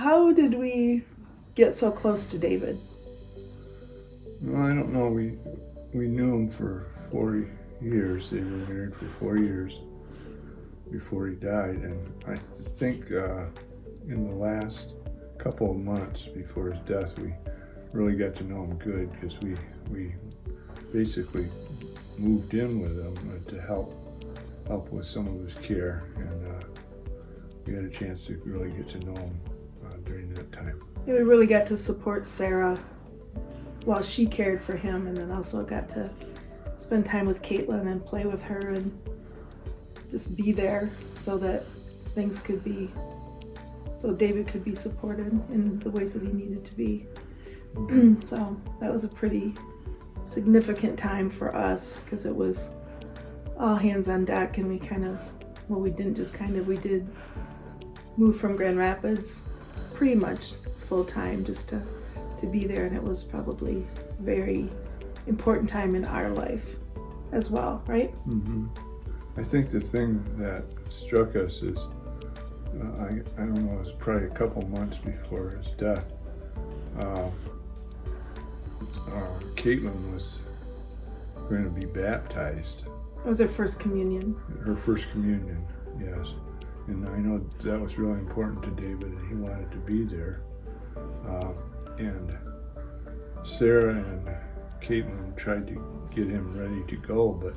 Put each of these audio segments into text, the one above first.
how did we get so close to David? Well, I don't know. We knew him for 4 years. They were married for 4 years before he died, and I think in the last couple of months before his death, we really got to know him good, because we basically moved in with him to help with some of his care, and we had a chance to really get to know him during that time. Yeah, we really got to support Sarah while she cared for him, and then also got to spend time with Caitlin and play with her and just be there so that so David could be supported in the ways that he needed to be. So that was a pretty significant time for us, because it was all hands on deck, and we did move from Grand Rapids pretty much full time just to be there, and it was probably a very important time in our life as well, right? Mm-hmm. I think the thing that struck us is, I don't know, it was probably a couple months before his death. Caitlin was going to be baptized. It was her first communion. Her first communion, yes. And I know that was really important to David, and he wanted to be there. And Sarah and Caitlin tried to get him ready to go, but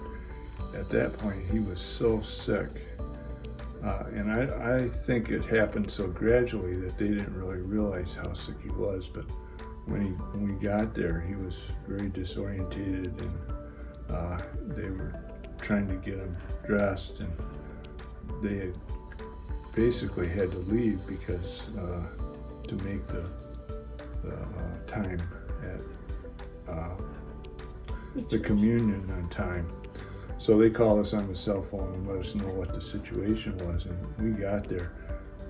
at that point he was so sick. And I think it happened so gradually that they didn't really realize how sick he was, but when we got there, he was very disorientated, and they were trying to get him dressed, and they had basically had to leave because to make the time at the communion on time. So they called us on the cell phone and let us know what the situation was, and we got there.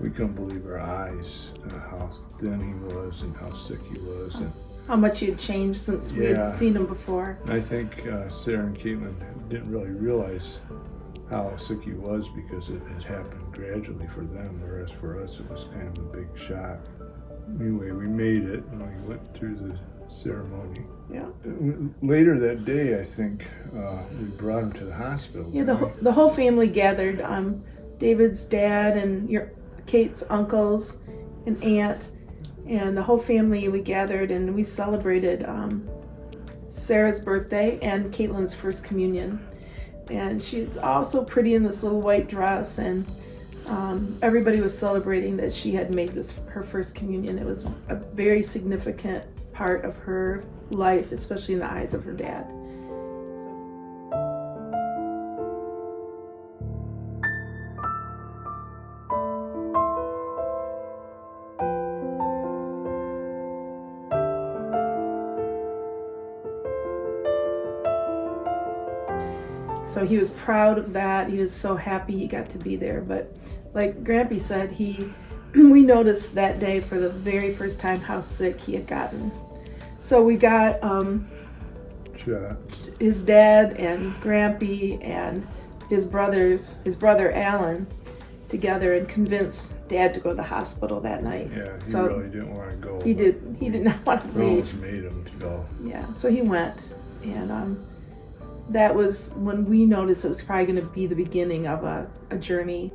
We couldn't believe our eyes, how thin he was and how sick he was. And how much he had changed since we had seen him before. I think Sarah and Caitlin didn't really realize how sick he was, because it had happened gradually for them, whereas for us it was kind of a big shock. Anyway, we made it, and we went through the ceremony. Yeah. Later that day, I think, we brought him to the hospital. Yeah, the whole family gathered. David's dad and Kate's uncles and aunt, and the whole family, we gathered and we celebrated Sarah's birthday and Caitlin's first communion. And she's also pretty in this little white dress, and everybody was celebrating that she had made this her first communion. It was a very significant part of her life, especially in the eyes of her dad. So he was proud of that. He was so happy he got to be there. But like Grampy said, we noticed that day for the very first time how sick he had gotten. So we got his dad and Grampy and his brother Alan together and convinced Dad to go to the hospital that night. Yeah, he really didn't want to go. He did not want to leave. Rose made him to go. Yeah, so he went, and that was when we noticed it was probably going to be the beginning of a journey.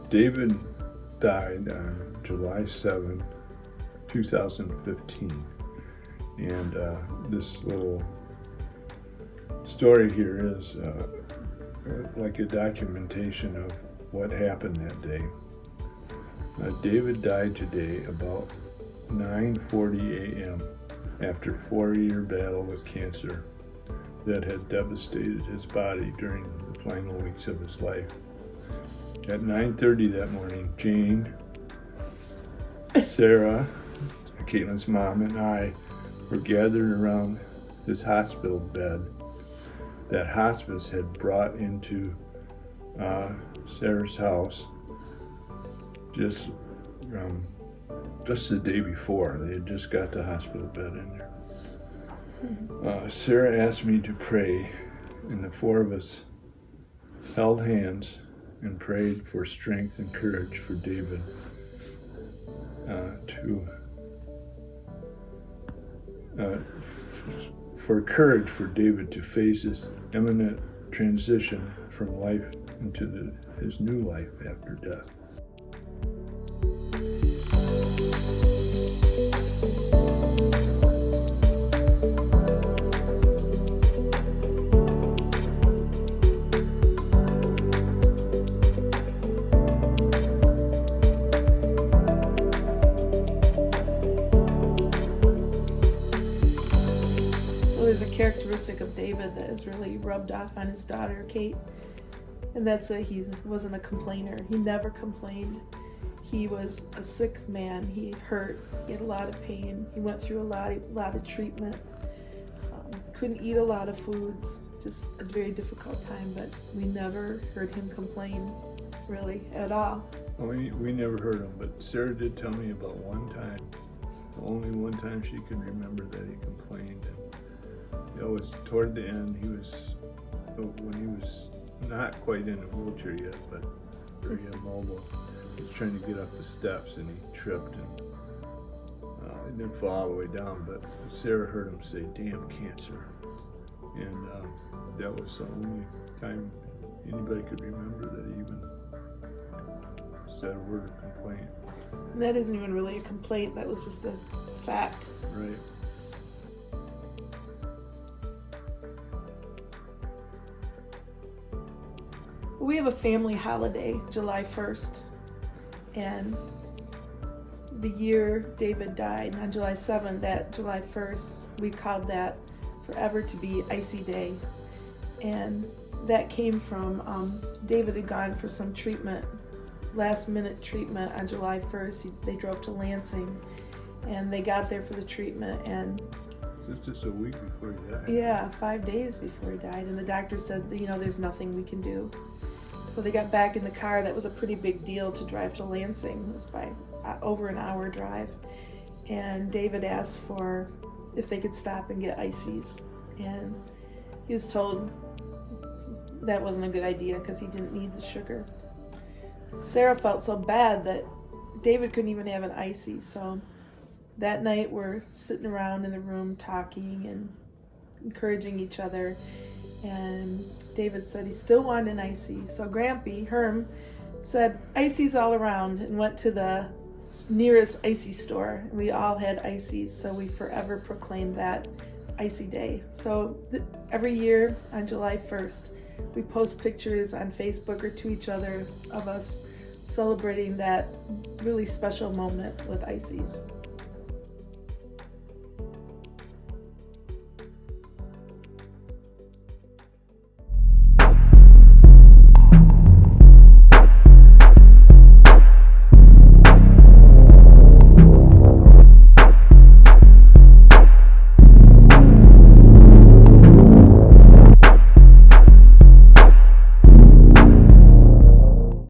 David died on July 7, 2015, and this little story here is like a documentation of what happened that day. David died today about 9:40 a.m. after a 4-year battle with cancer that had devastated his body during the final weeks of his life. At 9:30 that morning, Jane, Sarah, Caitlin's mom, and I were gathered around his hospital bed that hospice had brought into Sarah's house just just the day before. They had just got the hospital bed in there. Sarah asked me to pray, and the four of us held hands and prayed for strength and courage for David to face his imminent transition from life into his new life after death. There's a characteristic of David that has really rubbed off on his daughter, Kate, and that's that he wasn't a complainer. He never complained. He was a sick man. He hurt. He had a lot of pain. He went through a lot of treatment. Couldn't eat a lot of foods. Just a very difficult time, but we never heard him complain, really, at all. We never heard him, but Sarah did tell me about one time, only one time she can remember that he complained. It was toward the end. When he was not quite in a wheelchair yet, but very immobile. He was trying to get up the steps and he tripped and it didn't fall all the way down, but Sarah heard him say, "Damn cancer." And that was the only time anybody could remember that he even said a word of complaint. And that isn't even really a complaint. That was just a fact. Right. We have a family holiday, July 1st, and the year David died, on July 7th, that July 1st, we called that forever to be Icy Day. And that came from, David had gone for some treatment, last minute treatment on July 1st. They drove to Lansing, and they got there for the treatment, and just a week before he died. Yeah, 5 days before he died, and the doctor said, there's nothing we can do. So they got back in the car. That was a pretty big deal to drive to Lansing. It was by over an hour drive. And David asked for if they could stop and get ices. And he was told that wasn't a good idea because he didn't need the sugar. Sarah felt so bad that David couldn't even have an icy. So that night we're sitting around in the room talking and encouraging each other. And David said he still wanted an icy. So Grampy, Herm, said ices all around and went to the nearest icy store. We all had ices, so we forever proclaimed that Icy Day. So every year on July 1st, we post pictures on Facebook or to each other of us celebrating that really special moment with ices.